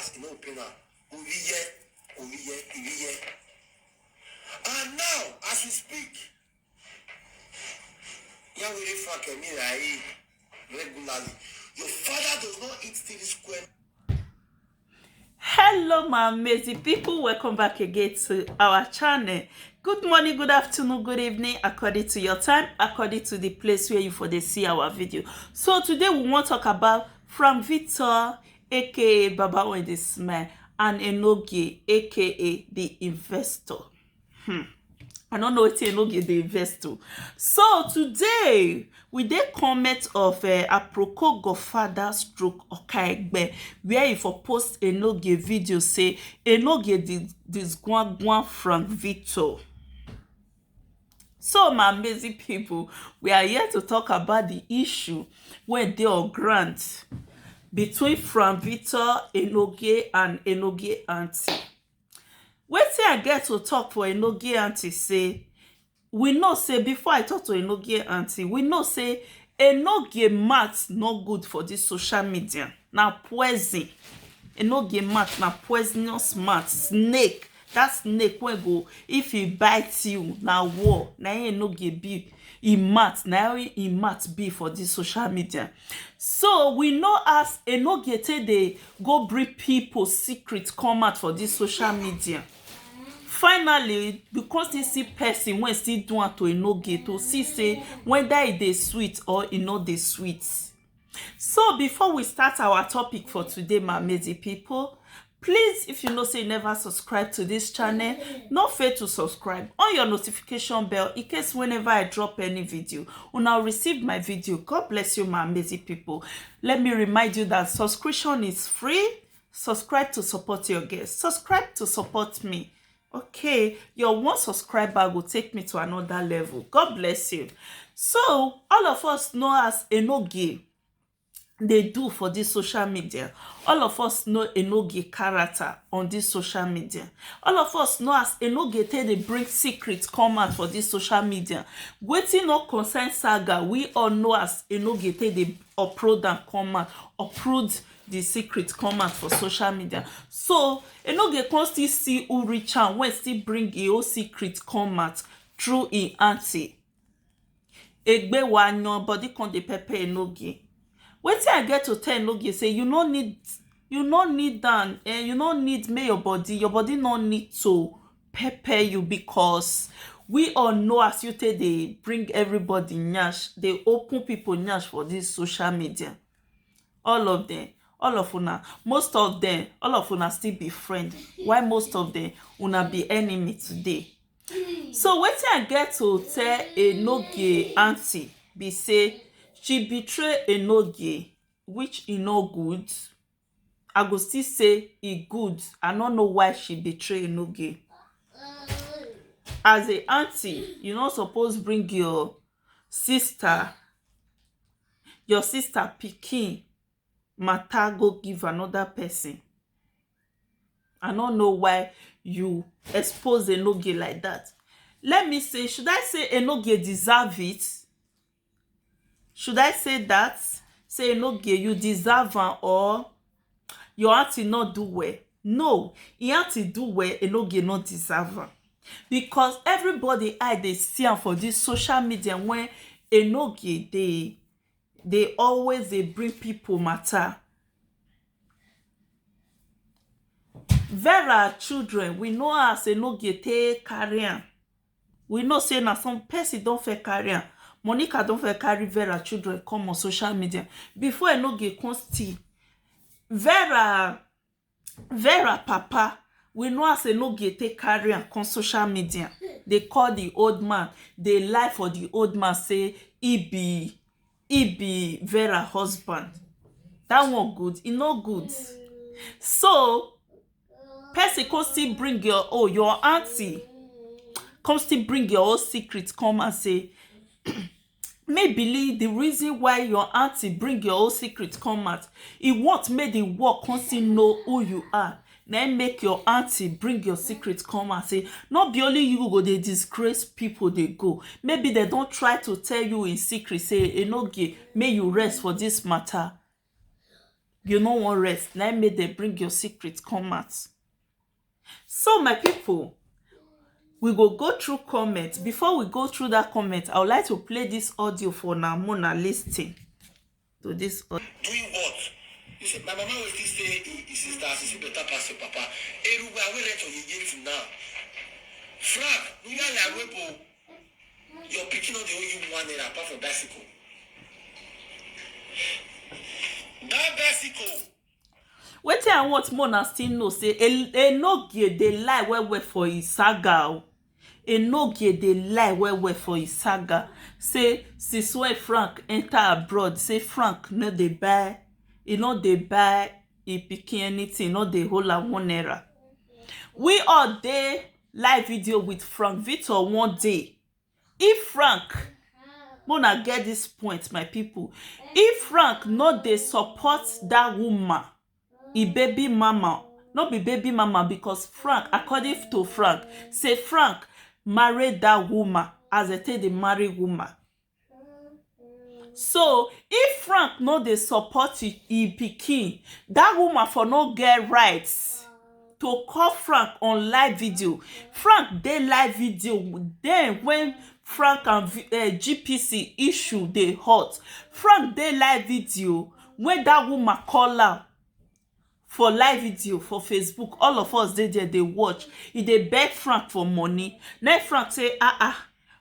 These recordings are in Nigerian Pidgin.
pass, you know, pina. And now, as we speak, regularly, your father does not eat 3 square. Hello my amazing people, welcome back again to our channel. Good morning, good afternoon, good evening, according to your time, according to the place where you for they see our video. So today we want to talk about Frank Victor, aka Baba with the Smile, and ENOGIE, aka the investor. I don't know what ENOGIE the investor. So today we did comment of Aproko Godfather stroke Okaegbe, where if I post ENOGIE video say ENOGIE this Guan Frank Victor. So my amazing people, we are here to talk about the issue when they are grant between Frank Victor, ENOGIE, and ENOGIE auntie. Wetin I get to talk for ENOGIE auntie say, we know say before I talk to ENOGIE auntie, we know say ENOGIE math not good for this social media. Now poison. ENOGIE math na poisonous math. Snake. That snake when go, if he bites you, now war. Now ENOGIE be in math. Now in math be for this social media. So we know as ENOGIE take they go bring people secret come out for this social media. Finally, because they see person when still do want to ENOGIE to see say whether it is sweet or it not the sweet. So before we start our topic for today, my amazing people, please, if you know say you never subscribe to this channel, not fail to subscribe on your notification bell in case whenever I drop any video, you now receive my video. God bless you, my amazing people. Let me remind you that subscription is free. Subscribe to support your guests. Subscribe to support me. Okay, your one subscriber will take me to another level. God bless you. So, all of us know as ENOGIE they do for this social media. All of us know ENOGIE character on this social media. All of us know as ENOGIE they bring secrets come out for this social media. Waiting no concern saga, we all know as ENOGIE they upload and come out, upload the secret come out for social media. So ENOGIE can still see who reach out when still bring a whole secret come out through a auntie. Egbe wa nyon body con de pepper ENOGIE. Wetin I get to tell ENOGIE say you no need that, and you no need make your body no need to pepper you, because we all know as you take they bring everybody nyash, they open people nyash for this social media. All of them, all of una, most of them, all of una still be friend. Why most of them una be enemy today? So wetin I get to tell ENOGIE auntie be say she betray ENOGIE, which e no good. I go still say e good. I don't know why she betray ENOGIE. As a auntie, you not suppose bring your sister pikin matter go give another person. I don't know why you expose ENOGIE like that. Let me say, should I say ENOGIE deserve it? Should I say that? Say ENOGIE you deserve am, or your auntie not do well? No, your auntie do well, ENOGIE not deserve am. Because everybody they see am for this social media when ENOGIE they always they bring people matter. Vera children, we know as ENOGIE take carry am. We know say na some person don't fair carry am. Monica don't fair carry Vera children come on social media. Before ENOGIE come still. Vera papa, we know as ENOGIE take carry am come social media. They call the old man. They lie for the old man, say he be Vera husband. That one good. It not good. So person come still bring your auntie. Come still bring your own secret come and say maybe the reason why your auntie bring your own secret come out, it won't make the world constantly know who you are. Then make your auntie bring your secret come and say, not be only you go they disgrace people they go. Maybe they don't try to tell you in secret, say ENOGIE, may you rest for this matter. You no wan rest. Now make them bring your secret come out. So my people, we go through comments. Before we go through that comment, I would like to play this audio for Namona listening to this audio. Doing what? You see, my mama will still say, his sister, she better pass your papa. Everywhere we reach on your now. Frank, you got like webo. Your picking on the only one naira apart from bicycle. That bicycle. Wetin I want Mona still know say Enogie dey lie well for his saga. Enogie dey lie well for his saga. Say since when Frank enter abroad, say Frank no dey buy, he no dey buy e pikin anything, no dey hold am 1 naira. We all dey live video with Frank Victor one day. If Frank, Mona get this point, my people. If Frank no dey support that woman, e baby mama, no be baby mama, because Frank, according to Frank, say Frank marry that woman as they take the marry woman. So if Frank no dey support e pikin, that woman for no get rights to call Frank on live video. Frank dey live video then when Frank and GPC issue dey hot. Frank dey live video when that woman call am for live video for Facebook. All of us dey there, dey watch. He dey beg Frank for money. Then Frank say,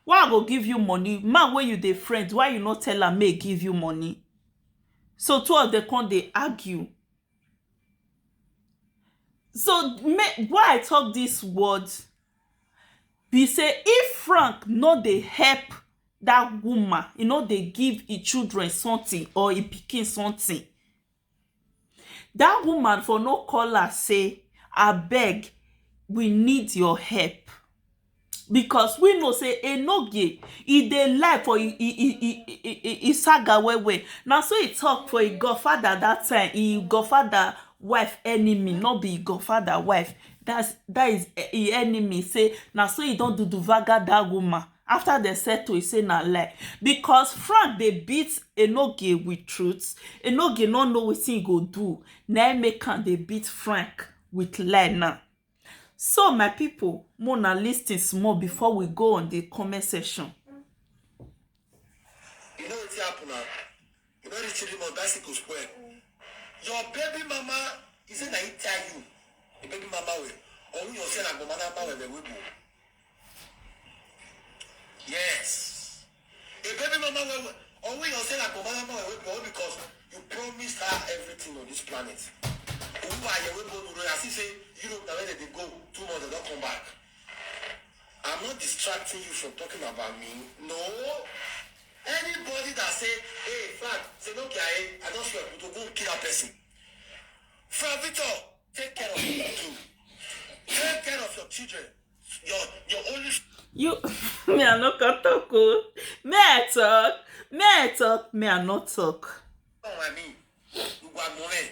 why I go give you money? Man, when you dey friends, why you not tell am make give you money? So two of them come dey argue. So why I talk this words be say if Frank no dey help that woman, you know, dey give e children something or e pikin something, that woman for no call her say, abeg, we need your help. Because we know say Enogie, e dey lie for e saga well. Now so he talk for e godfather that time, e godfather wife enemy, not be godfather wife. That is e enemy. Say now so he don't do vaga that woman. After they settle, he say na lie. Because Frank dey beat Enogie with truths. Enogie no know wetin he go do. Now make am dey beat Frank with lie now. So my people, Mona listen small before we go on the comment section. You know what's happening now? You know the children on bicycle square. Your baby mama is saying that he tell you. The baby mama will. Or you say that mama will. Yes. The baby mama will. Or you say that mama will because you promised her everything on this planet. Who are you? As he say, Europe, now where they go 2 months, they don't come back. I'm not distracting you from talking about me. No. Anybody that say, hey, Frank, say no, I don't swear, to go kill a person. Frank Victor, take care of your children. Take care of your children. Your only. You, me I not gonna talk. Oh. May I talk? May I not talk? Oh, I mean, you got money.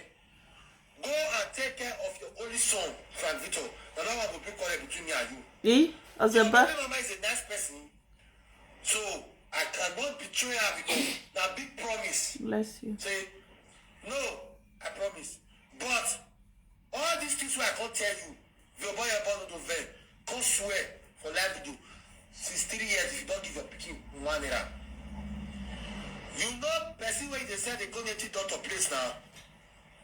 Go and take care of your only son, Frank Victor. Now that one will be called between me and you. As your a baby mama is a nice person, so I cannot betray her because that big promise. Bless you. Say, no, I promise. But all these things I can't tell you, if your boy about to vet, come swear for life video. Since 3 years, if you don't give your picking 1 naira. You know, person when they say they go native doctor place now.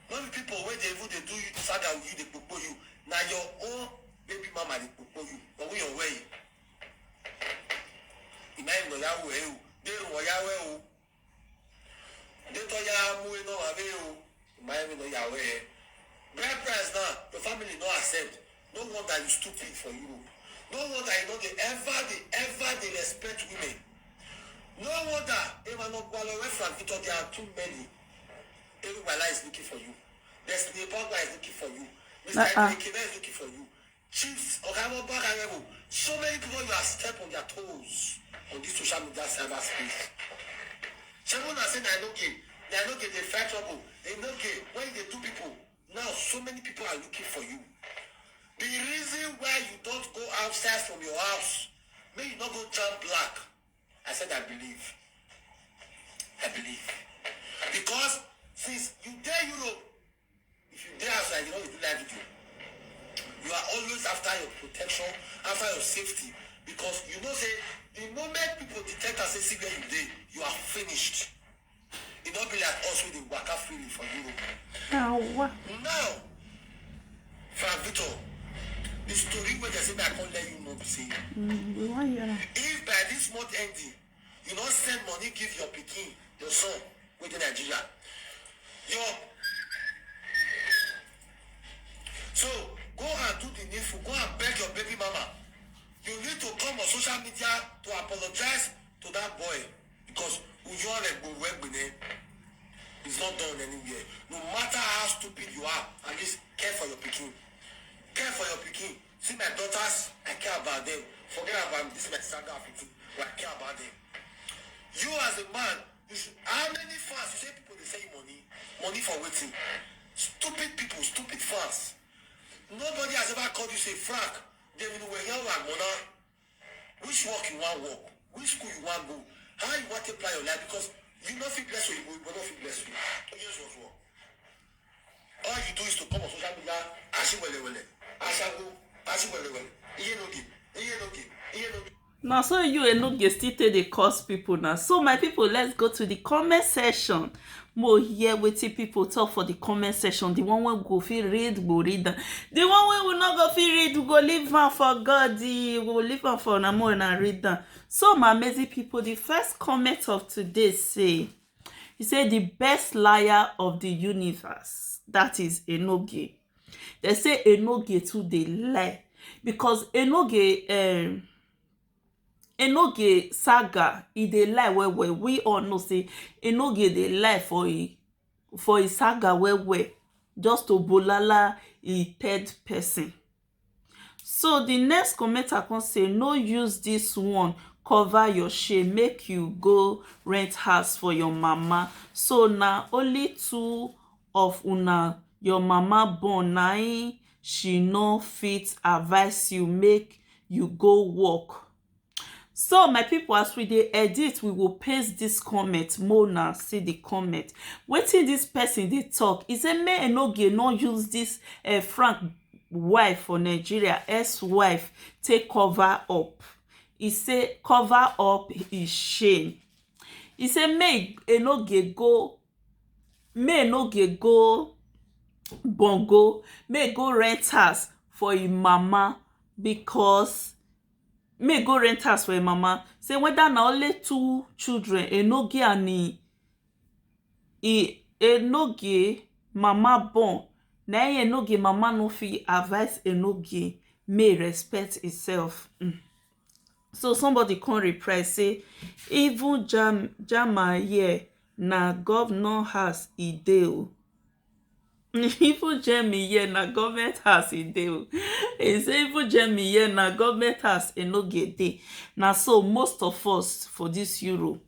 Not the people where they do you saga with you, they propose you. Now your own baby mama they propose you. But we your way. Imagine no yawe you. They no yawe you. They to yamu no ave you. Imagine no yawe. Bride price now, your family no accept. No wonder you stupid for you. No wonder you know they ever they respect women. No wonder even no Kuala Frank Victor, there are too many. Everybody is looking for you. There's the Pogba is looking for you. Mr. Ikebe is looking for you. Chiefs, so many people you are step on their toes on this social media cyberspace. Someone has said they are not getting they fight trouble. They not get when they do people. Now so many people are looking for you. The reason why you don't go outside from your house, may you not go turn black. I said I believe. Because since you dare Europe, if you dey outside, you know you do live video. You are always after your protection, after your safety, because you know say the moment people detect and say see where you dey, you are finished. It don't be like us with the waka freely for you. Now, Frank Victor, the story where they say I can't let you know, say, if by this month ending, you don't send money, give your pikin, your son, within Nigeria, your so go and do the needful, go and beg your baby mama. You need to come on social media to apologize to that boy because it's not done anywhere. No matter how stupid you are, at least care for your pikin. Care for your pikin. See my daughters, I care about them. Forget about this my saga of pikin, but I care about them. You as a man, you should, how many fans you say people they say money? Money for waiting. Stupid people, stupid fans. Nobody has ever called you say, Frank, they will know here and mona. Which work you want work? Which school you want go? How you want to apply your life? Because you not feel blessed or you will not feel blessed. Here's what's wrong. All you do is to come on social media, ashi wele, ashago, ashi wele. ENOGIE. Now, so you ENOGIE still take the curse people now. So my people, let's go to the comment section. More hear wetin people talk for the comment section. The one wey go fit read, go read am. The one wey we not go fit read, we go leave am for God. We go leave am for una more and read am. So my amazing people, the first comment of today say, he said the best liar of the universe. That is ENOGIE. They say ENOGIE too dey lie because ENOGIE saga e dey lie well. We all know say ENOGIE dey lie for a saga well just to bolala a third person. So the next commenter can say no use this one cover your shame, make you go rent house for your mama. So na only two of una your mama born, na she no fit advise you make you go work. So my people, as we dey edit, we will paste this comment. Mona see the comment. Wetin this person dey talk? He say make ENOGIE no use this Frank wife for Nigeria, ex-wife, take cover up. He say cover up his shame. He say make ENOGIE go bongo, make go rent house for him mama, because may go rent house for him mama. Say whether na only two children, ENOGIE and ENOGIE mama born, na ENOGIE mama no fit advise ENOGIE may respect itself. So somebody can reply say even jama here na governor house e dey o. Even Jamie here na government house e dey o. He say even Jamie here na government house ENOGIE dey. Na so most of us for this Europe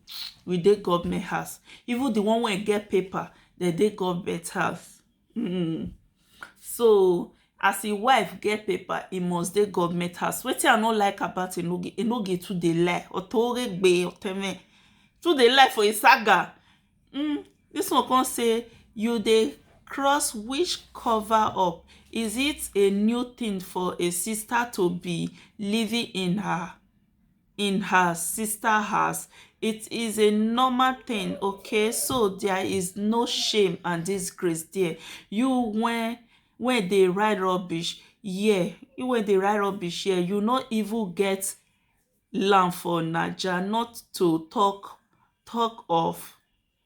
we dey government house. Even the one wey get paper, they dey government house. So as a wife get paper, he must dey government house. Wetin I no like about ENOGIE too dey lie. Otoregbe too dey lie for a saga. This one can say you dey cross which cover up. Is it a new thing for a sister to be living in her sister house? It is a normal thing, okay? So there is no shame and disgrace there. You when they write rubbish, yeah, you not even get land for Naija, not to talk of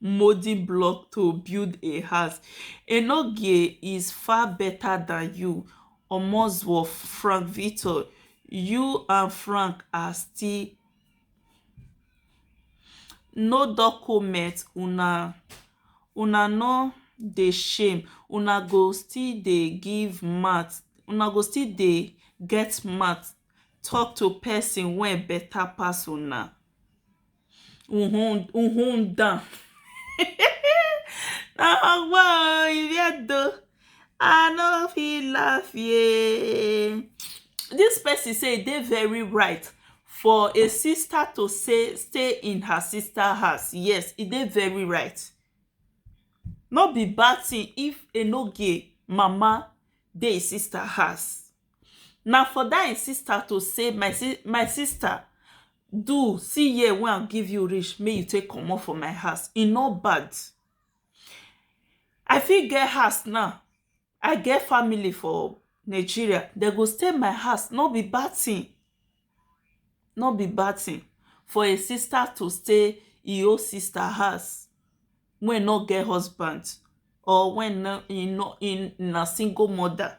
molding block to build a house. ENOGIE is far better than you. Omozwo Frank Victor, you and Frank are still no document. Una no dey shame. Una go still dey give math. Una go still dey get math. Talk to person wey better pass una. Down. Wow, I no fit laugh, yeah. This person say they very right for a sister to say stay in her sister house. Yes, it dey very right. Not be bad thing if ENOGIE mama dey sister house. Now for that sister to say, my sister, do see here when I give you rich, may you take comot for my house. E no bad. I fit get house now. I get family for Nigeria. They go stay my house. No be bad thing. No be bad thing for a sister to stay e own sister house when no get husband or when in a single mother.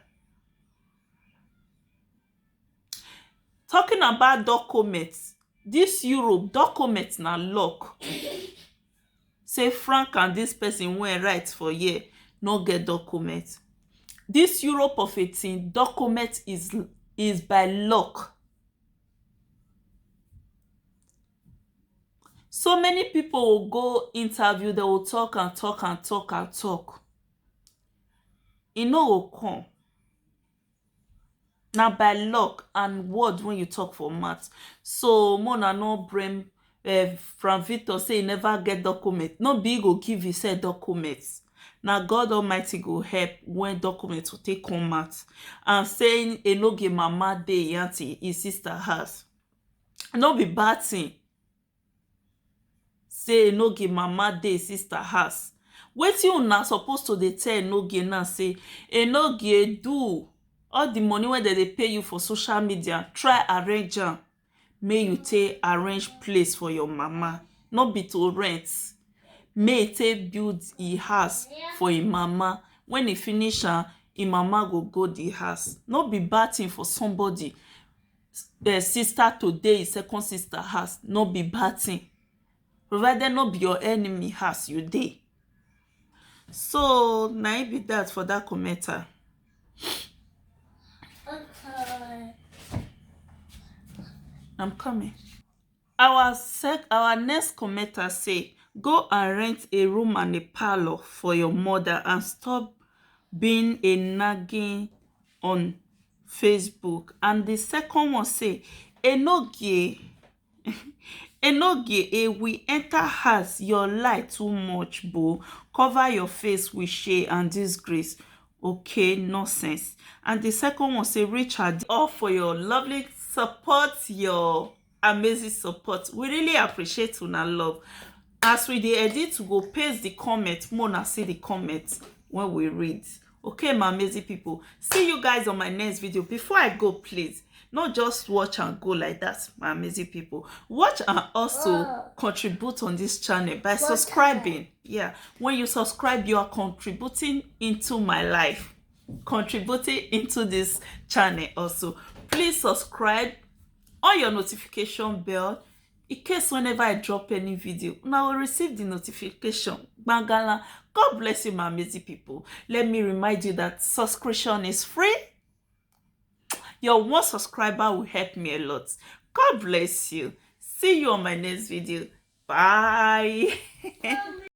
Talking about documents, this Europe document na lock. Say Frank and this person wey write for here no get document. This Europe of 18 document is by lock. So many people will go interview, they will talk and talk and talk and talk. E no go come. Now by luck and word when you talk for maths. So Mona no bring from Victor say he never get document. No be go give you say documents. Now God Almighty go help when documents will take come out. And saying enogie mama dey yanti his sister has. No be bad thing. Say enogie mama dey sister has. Wetin una supposed to dey tell enogie now say enogie do all the money wey they pay you for social media, try arrange am. May you take arrange place for your mama. Not be to rent. May take build a house for a mama. When he finish am, a mama go the house. Not be bad thing for somebody. The sister today is second sister house. Not be bad thing. Provided not be your enemy house you dey. So na it be that for that commenter. I'm coming. Our next commenter say, go and rent a room and a parlor for your mother and stop being a nagging on Facebook. And the second one say, enogie, we enter house, your light too much, boo. Cover your face with shame and disgrace. Okay, nonsense. And the second one say, Richard, all for your lovely support, your amazing support. We really appreciate una love. As we dey edit to go paste the comment, Mona see the comments when we read. Okay, my amazing people. See you guys on my next video. Before I go, please, not just watch and go like that, my amazing people. Watch and also contribute on this channel by subscribing. Yeah, when you subscribe, you are contributing into my life, contributing into this channel also. Please subscribe on your notification bell in case whenever I drop any video, now will receive the notification. Bangala. God bless you, my amazing people. Let me remind you that subscription is free. Your one subscriber will help me a lot. God bless you. See you on my next video. Bye.